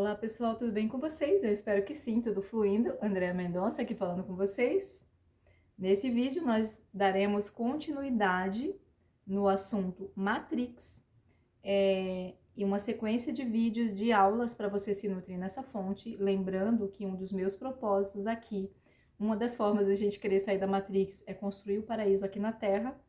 Olá pessoal, tudo bem com vocês? Eu espero que sim, tudo fluindo. Andréa Mendonça aqui falando com vocês. Nesse vídeo nós daremos continuidade no assunto Matrix e uma sequência de vídeos de aulas para você se nutrir nessa fonte. Lembrando que um dos meus propósitos aqui, uma das formas da gente querer sair da Matrix é construir o paraíso aqui na Terra.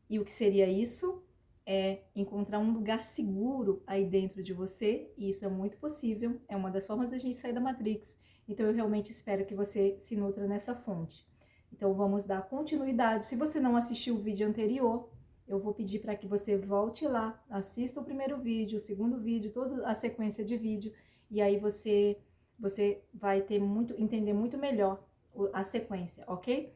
E o que seria isso? É encontrar um lugar seguro aí dentro de você, e isso é muito possível, é uma das formas da gente sair da Matrix. Então eu realmente espero que você se nutra nessa fonte. Então vamos dar continuidade. Se você não assistiu o vídeo anterior, eu vou pedir para que você volte lá, assista o primeiro vídeo, o segundo vídeo, toda a sequência de vídeo, e aí você vai ter entender muito melhor a sequência, ok?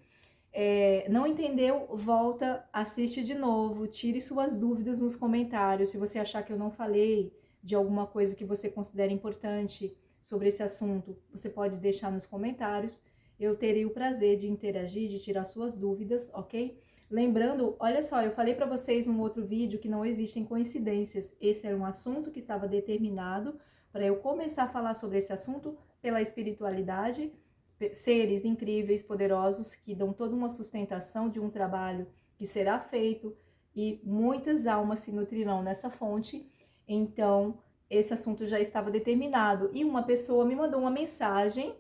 Não entendeu, volta, assiste de novo, tire suas dúvidas nos comentários. Se você achar que eu não falei de alguma coisa que você considera importante sobre esse assunto, você pode deixar nos comentários. Eu terei o prazer de interagir, de tirar suas dúvidas, ok? Lembrando, olha só, eu falei para vocês num outro vídeo que não existem coincidências. Esse era um assunto que estava determinado para eu começar a falar sobre esse assunto pela espiritualidade, seres incríveis, poderosos, que dão toda uma sustentação de um trabalho que será feito e muitas almas se nutrirão nessa fonte. Então, esse assunto já estava determinado. E uma pessoa me mandou uma mensagem,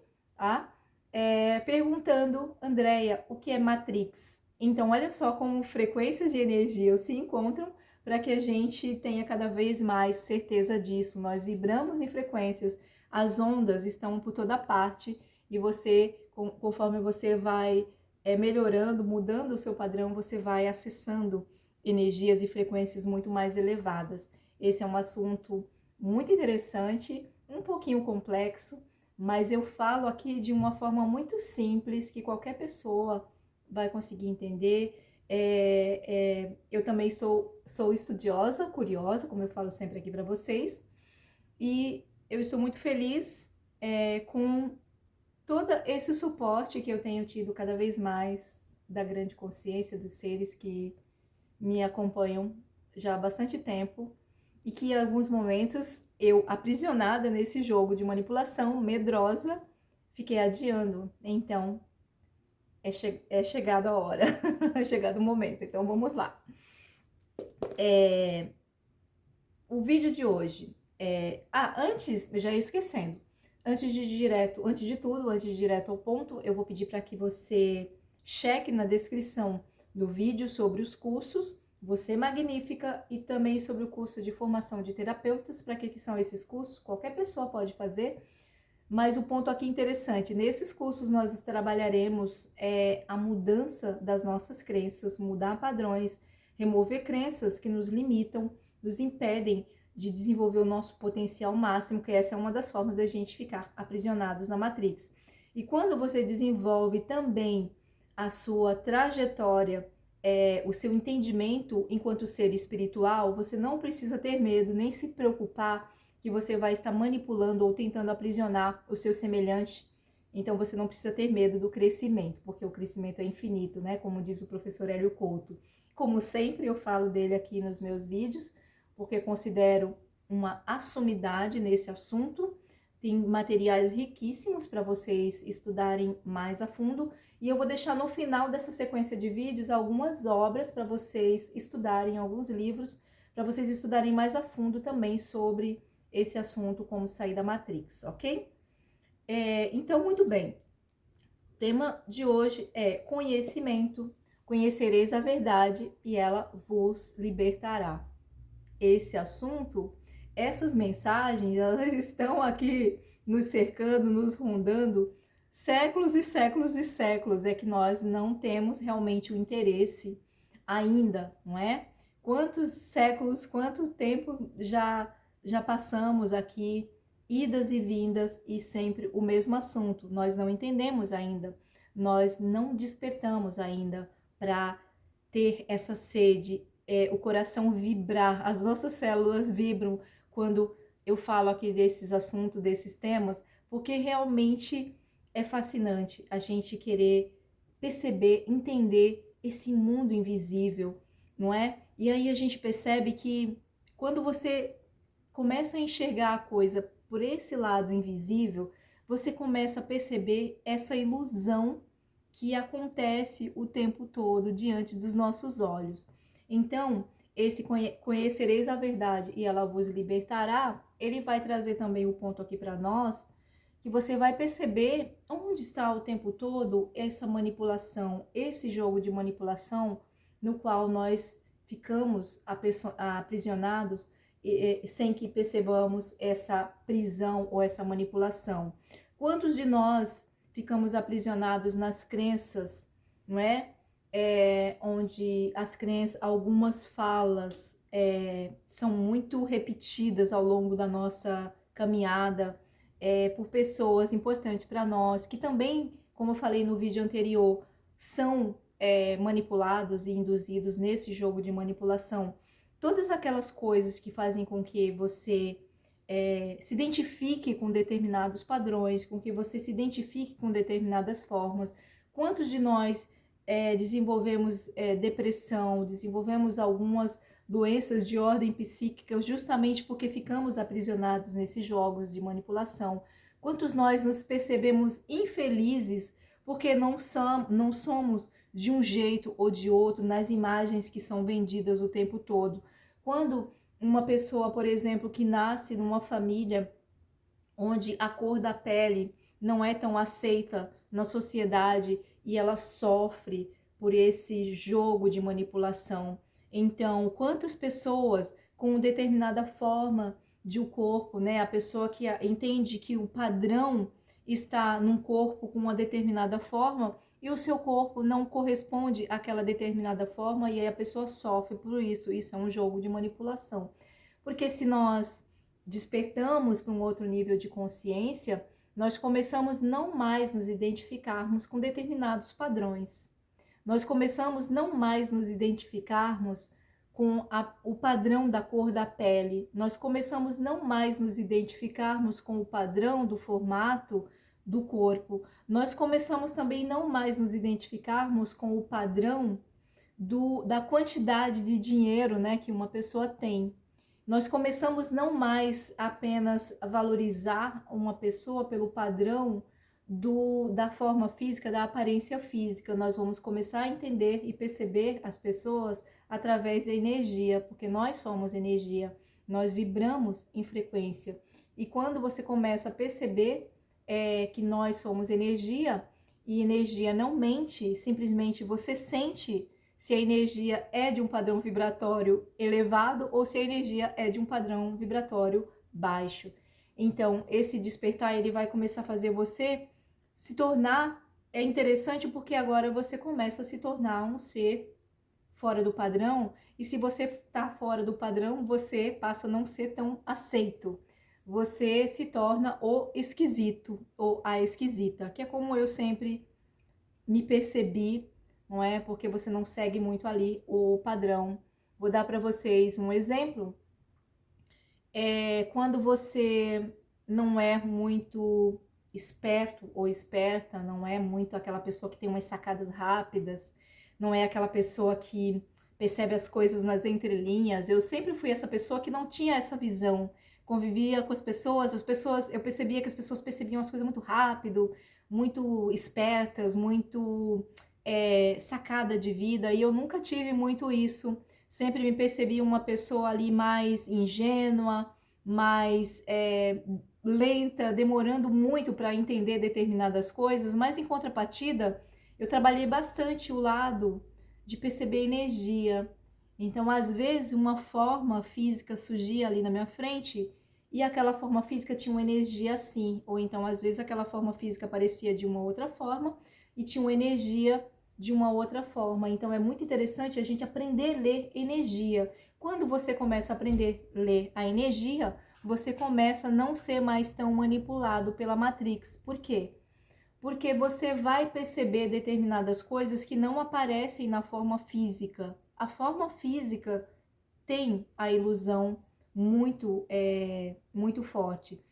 perguntando, Andréia, o que é Matrix? Então, olha só como frequências e energias se encontram para que a gente tenha cada vez mais certeza disso. Nós vibramos em frequências, as ondas estão por toda parte, e você, conforme você vai melhorando, mudando o seu padrão, você vai acessando energias e frequências muito mais elevadas. Esse é um assunto muito interessante, um pouquinho complexo, mas eu falo aqui de uma forma muito simples, que qualquer pessoa vai conseguir entender. Eu também sou estudiosa, curiosa, como eu falo sempre aqui para vocês, e eu estou muito feliz com todo esse suporte que eu tenho tido cada vez mais da grande consciência dos seres que me acompanham já há bastante tempo, e que em alguns momentos eu, aprisionada nesse jogo de manipulação, medrosa, fiquei adiando. Então, é chegada a hora, é chegado o momento. Então, vamos lá. O vídeo de hoje antes, já ia esquecendo, antes de tudo, antes de ir direto ao ponto, eu vou pedir para que você cheque na descrição do vídeo sobre os cursos Você Magnífica e também sobre o curso de formação de terapeutas. Para que são esses cursos? Qualquer pessoa pode fazer, mas o ponto aqui interessante, nesses cursos nós trabalharemos a mudança das nossas crenças, mudar padrões, remover crenças que nos limitam, nos impedem de desenvolver o nosso potencial máximo, que essa é uma das formas da gente ficar aprisionados na Matrix. E quando você desenvolve também a sua trajetória, o seu entendimento enquanto ser espiritual, você não precisa ter medo, nem se preocupar que você vai estar manipulando ou tentando aprisionar o seu semelhante. Então você não precisa ter medo do crescimento, porque o crescimento é infinito, né? Como diz o professor Hélio Couto. Como sempre eu falo dele aqui nos meus vídeos, porque considero uma assumidade nesse assunto. Tem materiais riquíssimos para vocês estudarem mais a fundo, e eu vou deixar no final dessa sequência de vídeos algumas obras para vocês estudarem, alguns livros, para vocês estudarem mais a fundo também sobre esse assunto, como sair da Matrix, ok? Então, muito bem. O tema de hoje é conhecimento. Conhecereis a verdade e ela vos libertará. Esse assunto, essas mensagens, elas estão aqui nos cercando, nos rondando séculos e séculos e séculos. É que nós não temos realmente o interesse ainda, não é? Quantos séculos, quanto tempo já passamos aqui, idas e vindas, e sempre o mesmo assunto. Nós não entendemos ainda, nós não despertamos ainda para ter essa sede, o coração vibrar, as nossas células vibram quando eu falo aqui desses assuntos, desses temas, porque realmente é fascinante a gente querer perceber, entender esse mundo invisível, não é? E aí a gente percebe que quando você começa a enxergar a coisa por esse lado invisível, você começa a perceber essa ilusão que acontece o tempo todo diante dos nossos olhos. Então, esse conhecereis a verdade e ela vos libertará, ele vai trazer também o ponto aqui para nós, que você vai perceber onde está o tempo todo essa manipulação, esse jogo de manipulação no qual nós ficamos aprisionados sem que percebamos essa prisão ou essa manipulação. Quantos de nós ficamos aprisionados nas crenças, não é? Onde as crenças, algumas falas são muito repetidas ao longo da nossa caminhada por pessoas importantes para nós, que também, como eu falei no vídeo anterior, são manipulados e induzidos nesse jogo de manipulação. Todas aquelas coisas que fazem com que você se identifique com determinados padrões, com que você se identifique com determinadas formas. Quantos de nós desenvolvemos depressão, desenvolvemos algumas doenças de ordem psíquica justamente porque ficamos aprisionados nesses jogos de manipulação? Quantos nós nos percebemos infelizes porque não somos de um jeito ou de outro nas imagens que são vendidas o tempo todo? Quando uma pessoa, por exemplo, que nasce numa família onde a cor da pele não é tão aceita na sociedade e ela sofre por esse jogo de manipulação. Então, quantas pessoas com determinada forma de um corpo, né? A pessoa que entende que o padrão está num corpo com uma determinada forma e o seu corpo não corresponde àquela determinada forma e aí a pessoa sofre por isso. Isso é um jogo de manipulação. Porque se nós despertamos para um outro nível de consciência, nós começamos não mais nos identificarmos com determinados padrões. Nós começamos não mais nos identificarmos com o padrão da cor da pele. Nós começamos não mais nos identificarmos com o padrão do formato do corpo. Nós começamos também não mais nos identificarmos com o padrão da quantidade de dinheiro, né, que uma pessoa tem. Nós começamos não mais apenas a valorizar uma pessoa pelo padrão da forma física, da aparência física. Nós vamos começar a entender e perceber as pessoas através da energia, porque nós somos energia, nós vibramos em frequência. E quando você começa a perceber que nós somos energia, e energia não mente, simplesmente você sente se a energia é de um padrão vibratório elevado ou se a energia é de um padrão vibratório baixo. Então, esse despertar, ele vai começar a fazer você se tornar, é interessante porque agora você começa a se tornar um ser fora do padrão, e se você está fora do padrão, você passa a não ser tão aceito. Você se torna o esquisito ou a esquisita, que é como eu sempre me percebi, não é? Porque você não segue muito ali o padrão. Vou dar para vocês um exemplo. Quando você não é muito esperto ou esperta, não é muito aquela pessoa que tem umas sacadas rápidas, não é aquela pessoa que percebe as coisas nas entrelinhas. Eu sempre fui essa pessoa que não tinha essa visão. Convivia com as pessoas, eu percebia que as pessoas percebiam as coisas muito rápido, muito espertas, muito sacada de vida, e eu nunca tive muito isso. Sempre me percebi uma pessoa ali mais ingênua, mais lenta, demorando muito para entender determinadas coisas, mas em contrapartida, eu trabalhei bastante o lado de perceber energia. Então, às vezes, uma forma física surgia ali na minha frente e aquela forma física tinha uma energia assim, ou então, às vezes, aquela forma física aparecia de uma outra forma e tinha uma energia de uma outra forma. Então, é muito interessante a gente aprender a ler energia. Quando você começa a aprender a ler a energia, você começa a não ser mais tão manipulado pela Matrix. Por quê? Porque você vai perceber determinadas coisas que não aparecem na forma física. A forma física tem a ilusão muito forte.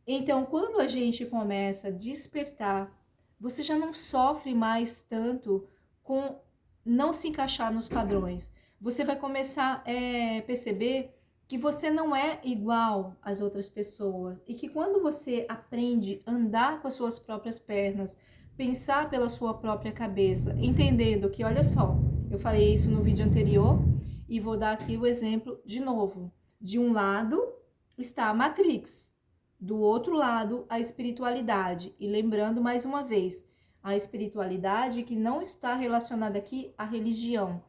Então, quando a gente começa a despertar, você já não sofre mais tanto com não se encaixar nos padrões. Você vai começar a perceber que você não é igual às outras pessoas e que quando você aprende a andar com as suas próprias pernas, pensar pela sua própria cabeça, entendendo que, olha só, eu falei isso no vídeo anterior e vou dar aqui o exemplo de novo. De um lado está a Matrix, do outro lado a espiritualidade. E lembrando mais uma vez, a espiritualidade que não está relacionada aqui à religião.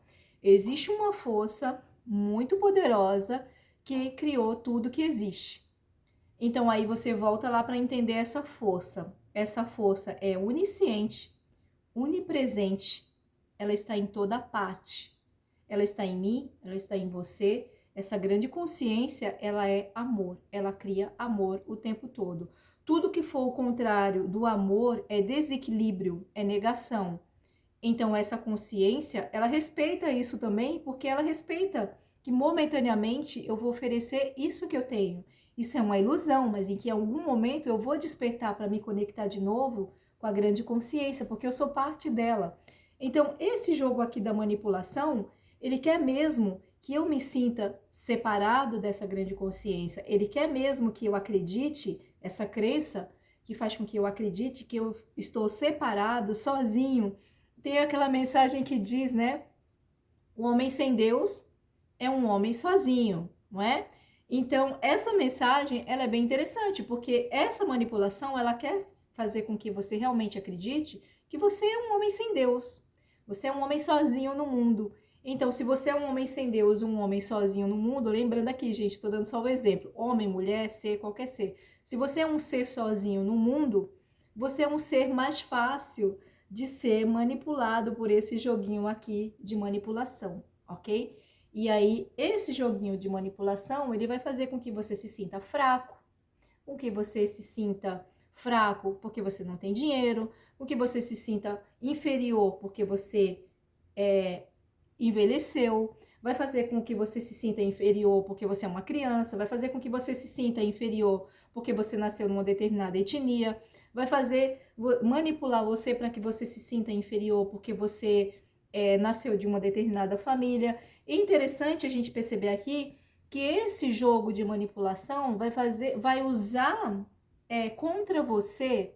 Existe uma força muito poderosa que criou tudo que existe. Então aí você volta lá para entender essa força. Essa força é onisciente, onipresente, ela está em toda parte. Ela está em mim, ela está em você. Essa grande consciência, ela é amor, ela cria amor o tempo todo. Tudo que for o contrário do amor é desequilíbrio, é negação. Então essa consciência, ela respeita isso também, porque ela respeita que momentaneamente eu vou oferecer isso que eu tenho. Isso é uma ilusão, mas em que em algum momento eu vou despertar para me conectar de novo com a grande consciência, porque eu sou parte dela. Então, esse jogo aqui da manipulação, ele quer mesmo que eu me sinta separado dessa grande consciência. Ele quer mesmo que eu acredite, essa crença que faz com que eu acredite que eu estou separado, sozinho. Tem aquela mensagem que diz, né? O homem sem Deus é um homem sozinho, não é? Então, essa mensagem, ela é bem interessante, porque essa manipulação, ela quer fazer com que você realmente acredite que você é um homem sem Deus. Você é um homem sozinho no mundo. Então, se você é um homem sem Deus, um homem sozinho no mundo, lembrando aqui, gente, estou dando só o exemplo, homem, mulher, ser, qualquer ser. Se você é um ser sozinho no mundo, você é um ser mais fácil de ser manipulado por esse joguinho aqui de manipulação, ok? E aí, esse joguinho de manipulação, ele vai fazer com que você se sinta fraco, com que você se sinta fraco porque você não tem dinheiro, com que você se sinta inferior porque você envelheceu, vai fazer com que você se sinta inferior porque você é uma criança, vai fazer com que você se sinta inferior porque você nasceu numa determinada etnia, vai manipular você para que você se sinta inferior porque você nasceu de uma determinada família. É interessante a gente perceber aqui que esse jogo de manipulação vai usar contra você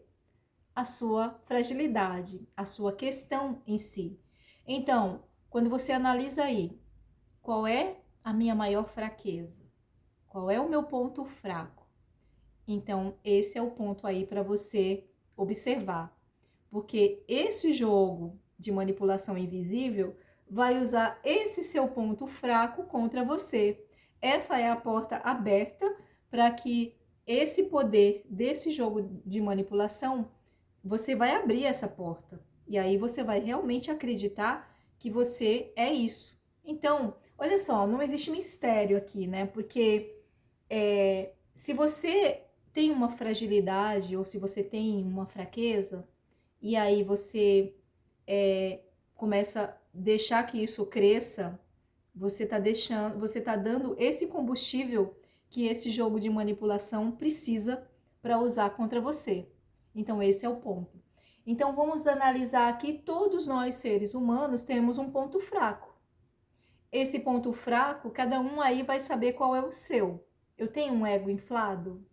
a sua fragilidade, a sua questão em si. Então, quando você analisa aí, qual é a minha maior fraqueza? Qual é o meu ponto fraco? Então, esse é o ponto aí para você observar. Porque esse jogo de manipulação invisível vai usar esse seu ponto fraco contra você. Essa é a porta aberta para que esse poder desse jogo de manipulação, você vai abrir essa porta. E aí você vai realmente acreditar que você é isso. Então, olha só, não existe mistério aqui, né? Porque se você tem uma fragilidade ou se você tem uma fraqueza, e aí você começa a deixar que isso cresça, você tá dando esse combustível que esse jogo de manipulação precisa para usar contra você. Então, esse é o ponto. Então, vamos analisar aqui, todos nós seres humanos temos um ponto fraco. Esse ponto fraco, cada um aí vai saber qual é o seu. Eu tenho um ego inflado?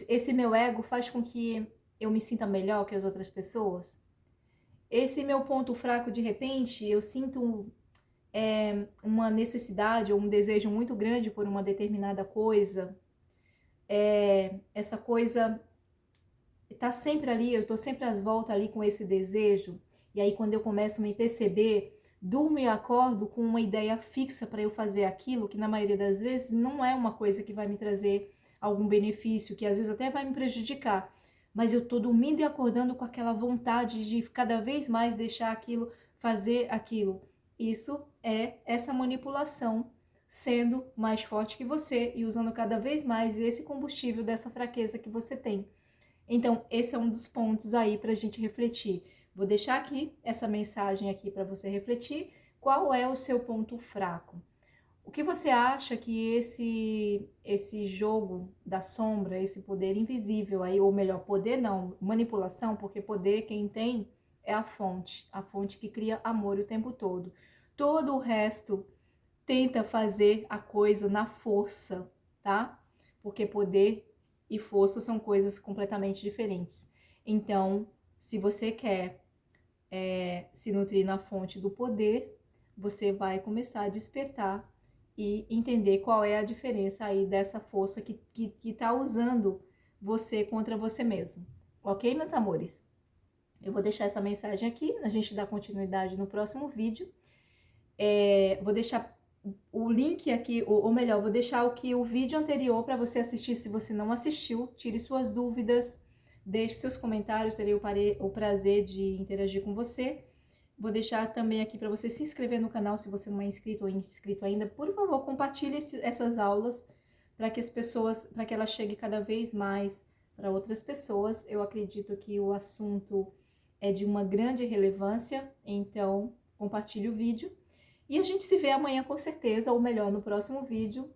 Esse meu ego faz com que eu me sinta melhor que as outras pessoas? Esse meu ponto fraco, de repente, eu sinto uma necessidade ou um desejo muito grande por uma determinada coisa. Essa coisa está sempre ali, eu estou sempre às voltas ali com esse desejo. E aí, quando eu começo a me perceber, durmo e acordo com uma ideia fixa para eu fazer aquilo, que na maioria das vezes não é uma coisa que vai me trazer algum benefício, que às vezes até vai me prejudicar. Mas eu estou dormindo e acordando com aquela vontade de cada vez mais deixar aquilo, fazer aquilo. Isso é essa manipulação sendo mais forte que você e usando cada vez mais esse combustível dessa fraqueza que você tem. Então, esse é um dos pontos aí para a gente refletir. Vou deixar aqui essa mensagem aqui para você refletir. Qual é o seu ponto fraco? O que você acha que esse jogo da sombra, esse poder invisível aí, ou melhor, poder não, manipulação, porque poder quem tem é a fonte que cria amor o tempo todo. Todo o resto tenta fazer a coisa na força, tá? Porque poder e força são coisas completamente diferentes. Então, se você quer se nutrir na fonte do poder, você vai começar a despertar e entender qual é a diferença aí dessa força que tá usando você contra você mesmo. Ok, meus amores? Eu vou deixar essa mensagem aqui, a gente dá continuidade no próximo vídeo. Vou deixar o link aqui, ou melhor, vou deixar o vídeo anterior para você assistir se você não assistiu. Tire suas dúvidas, deixe seus comentários, terei o prazer de interagir com você. Vou deixar também aqui para você se inscrever no canal se você não é inscrito ou inscrito ainda. Por favor, compartilhe essas aulas para que as pessoas, para que ela chegue cada vez mais para outras pessoas. Eu acredito que o assunto é de uma grande relevância, então compartilhe o vídeo. E a gente se vê amanhã com certeza, ou melhor, no próximo vídeo.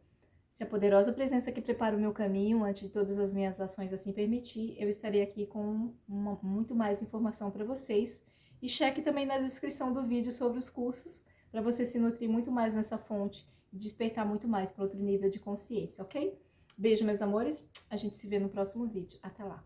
Se a poderosa presença que prepara o meu caminho, antes de todas as minhas ações assim permitir, eu estarei aqui com muito mais informação para vocês. E cheque também na descrição do vídeo sobre os cursos, para você se nutrir muito mais nessa fonte e despertar muito mais para outro nível de consciência, ok? Beijo, meus amores. A gente se vê no próximo vídeo. Até lá.